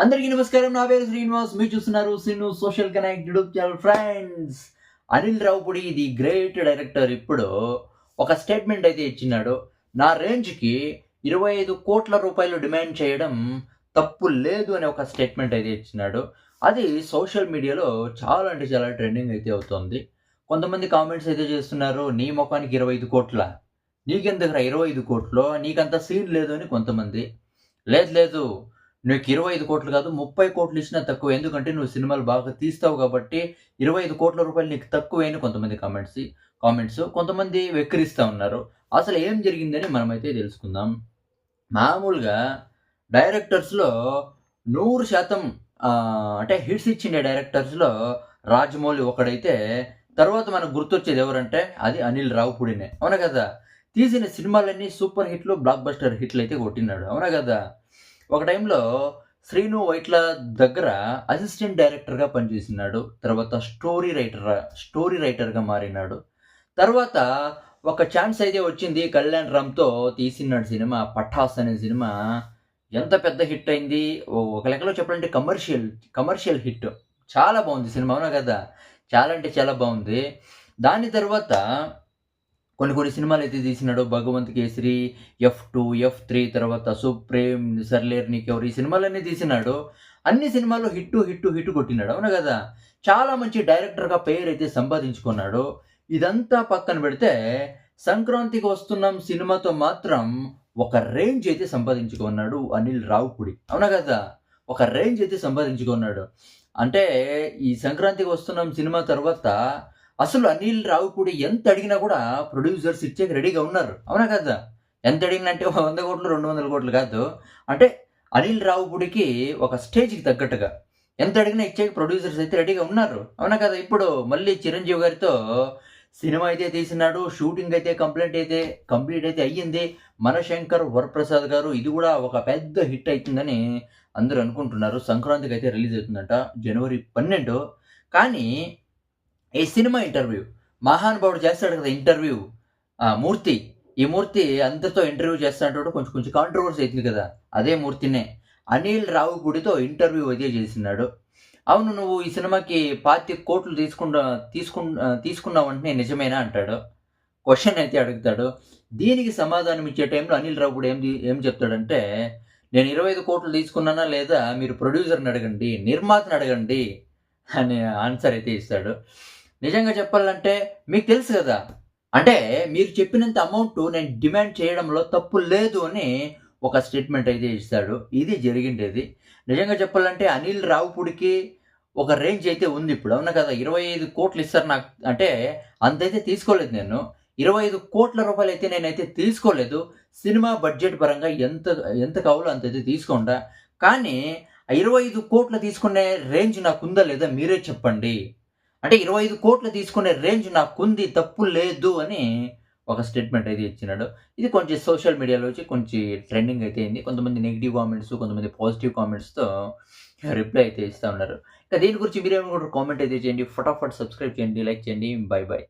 అందరికీ నమస్కారం. నా పేరు శ్రీనివాస్. మీరు చూస్తున్నారు Srinu social connect YouTube channel. Friends, Anil Ravipudi the great director ఇప్పుడు ఒక స్టేట్మెంట్ అయితే ఇచ్చినాడు. నా రేంజ్‌కి 25 కోట్ల రూపాయలు డిమాండ్ చేయడం తప్పు లేదు అనే ఒక స్టేట్మెంట్ అయితే ఇచ్చినాడు. అది సోషల్ మీడియాలో చాలా అంటే చాలా ట్రెండింగ్ అయితే అవుతోంది. కొంతమంది కామెంట్స్ అయితే చేస్తున్నారు. నీ మొఖానికి 25 కోట్లా? నీకెందుకురా 25 కోట్లు? నీకంత సీన్ లేదు అని కొంతమంది. లేదు లేదు. నీకు 25 కోట్లు కాదు 30 కోట్లు ఇచ్చినా తక్కువే. ఎందుకంటే నువ్వు సినిమాలు బాగా తీస్తావు కాబట్టి 25 కోట్ల రూపాయలు నీకు తక్కువే అని కొంతమంది కామెంట్స్. కొంతమంది వెక్కిరిస్తా ఉన్నారు. అసలు ఏం జరిగిందని మనమైతే తెలుసుకుందాం. మామూలుగా డైరెక్టర్స్‌లో 100% అంటే హిట్స్ ఇచ్చిన డైరెక్టర్స్‌లో రాజమౌళి ఒకడైతే, తర్వాత మనకు గుర్తొచ్చేది ఎవరంటే అది అనిల్ రావిపూడినే. అవునా కదా! తీసిన సినిమాలన్నీ సూపర్ హిట్‌లు, బ్లాక్ బస్టర్ హిట్‌లయితే కొట్టినాడు. అవునా కదా! ఒక టైంలో 'శ్రీను వైట్ల' దగ్గర అసిస్టెంట్ డైరెక్టర్‌గా పనిచేసినాడు. తర్వాత స్టోరీ రైటర్‌గా మారినాడు. తర్వాత ఒక ఛాన్స్ అయితే వచ్చింది. 'కళ్యాణ్ రామ్‌తో' తీసినాడు సినిమా 'పఠాస్' అనే సినిమా. ఎంత పెద్ద హిట్ అయింది. ఒక లెక్కలో చెప్పాలంటే కమర్షియల్ హిట్. చాలా బావుంది సినిమా. అవునా కదా! చాలా అంటే చాలా బావుంది. దాని తర్వాత కొన్ని సినిమాలైతే తీసినాడు. 'భగవంత్ కేసరి', 'ఎఫ్2', 'ఎఫ్3' తర్వాత 'సుప్రీం', 'సర్లేరు నీకెవరు' ఈ సినిమాలన్నీ తీసినాడు. అన్ని సినిమాల్లో హిట్ కొట్టినాడు. అవునా గదా! చాలా మంచి డైరెక్టర్‌గా పేరైతే సంపాదించుకున్నాడు. ఇదంతా పక్కన పెడితే 'సంక్రాంతికి వస్తున్నాం' సినిమాతో మాత్రం ఒక రేంజ్ అయితే సంపాదించుకున్నాడు అనిల్ రావిపూడి. అవునా గదా! ఒక రేంజ్ అయితే సంపాదించుకున్నాడు. అంటే ఈ 'సంక్రాంతికి వస్తున్నాం' సినిమా తర్వాత అసలు అనిల్ రావిపూడి ఎంత అడిగినా కూడా ప్రొడ్యూసర్స్ ఇచ్చేకి రెడీగా ఉన్నారు. అవునా కదా! ఎంత అడిగినంటే 100,00,00,000, 200,00,00,000 కాదు. అంటే అనిల్ రావిపూడికి ఒక స్టేజ్‌కి తగ్గట్టుగా ఎంత అడిగినా ఇచ్చేకి ప్రొడ్యూసర్స్ అయితే రెడీగా ఉన్నారు. అవునా కదా! ఇప్పుడు మళ్ళీ చిరంజీవి గారితో సినిమా అయితే తీసినాడు. షూటింగ్ అయితే కంప్లీట్ అయితే అయ్యింది. 'మనశంకర్ వరప్రసాద్' గారు ఇది కూడా ఒక పెద్ద హిట్ అయితుందని అందరూ అనుకుంటున్నారు. సంక్రాంతికి అయితే రిలీజ్ అవుతుందంట. జనవరి 12. కానీ ఈ సినిమా ఇంటర్వ్యూ. మహానుభావుడు చేస్తాడు కదా ఇంటర్వ్యూ. 'మూర్తి'. ఈ 'మూర్తి' అందరితో ఇంటర్వ్యూ చేస్తాంటాడు. కొంచెం కాంట్రోవర్సీ అయితుంది కదా! అదే 'మూర్తినే'. అనిల్ రావిపూడితో ఇంటర్వ్యూ అయితే చేసినాడు. అవును, నువ్వు ఈ సినిమాకి 25,00,00,000 తీసుకున్నావంటే నిజమేనా అంటాడు. క్వెషన్ అయితే అడుగుతాడు. దీనికి సమాధానం ఇచ్చే టైంలో అనిల్ రావిపూడి ఏం చెప్తాడంటే, నేను 25,00,00,000 తీసుకున్నానా లేదా మీరు ప్రొడ్యూసర్‌ని అడగండి, నిర్మాతని అడగండి అనే ఆన్సర్ అయితే ఇస్తాడు. నిజంగా చెప్పాలంటే మీకు తెలుసు గదా! అంటే మీరు చెప్పినంత అమౌంట్ నేను డిమాండ్ చేయడంలో తప్పు లేదు అని ఒక స్టేట్మెంట్ అయితే ఇస్తాడు. ఇది జరిగిండేది. నిజంగా చెప్పాలంటే అనిల్ రావిపూడికి ఒక రేంజ్ అయితే ఉంది ఇప్పుడు. అవునా కదా! 25,00,00,000 ఇస్తారు నాకు అంటే అంతైతే తీసుకోలేదు నేను. 25,00,00,000 రూపాయలైతే నేనైతే తీసుకోలేదు. సినిమా బడ్జెట్ పరంగా ఎంత కావాలో అంతైతే తీసుకుంటా. కానీ ఆ 25,00,00,000 తీసుకునే రేంజ్ నాకుందా లేదా మీరే చెప్పండి. అంటే 25,00,00,000 తీసుకునే రేంజ్ నాకుంది, తప్పు లేదు అని ఒక స్టేట్మెంట్ అయితే ఇచ్చినాడు. ఇది కొంచెం సోషల్ మీడియాలో వచ్చి కొంచెం ట్రెండింగ్ అయితే అయింది. కొంతమంది నెగెటివ్ కామెంట్స్, కొంతమంది పాజిటివ్ కామెంట్స్‌తో రిప్లై అయితే ఇస్తా ఉన్నారు. ఇక దీని గురించి మీరేమనుకుంటారో కామెంట్ అయితే చేయండి. ఫటాఫట్ సబ్స్క్రైబ్ చేయండి, లైక్ చేయండి. By by.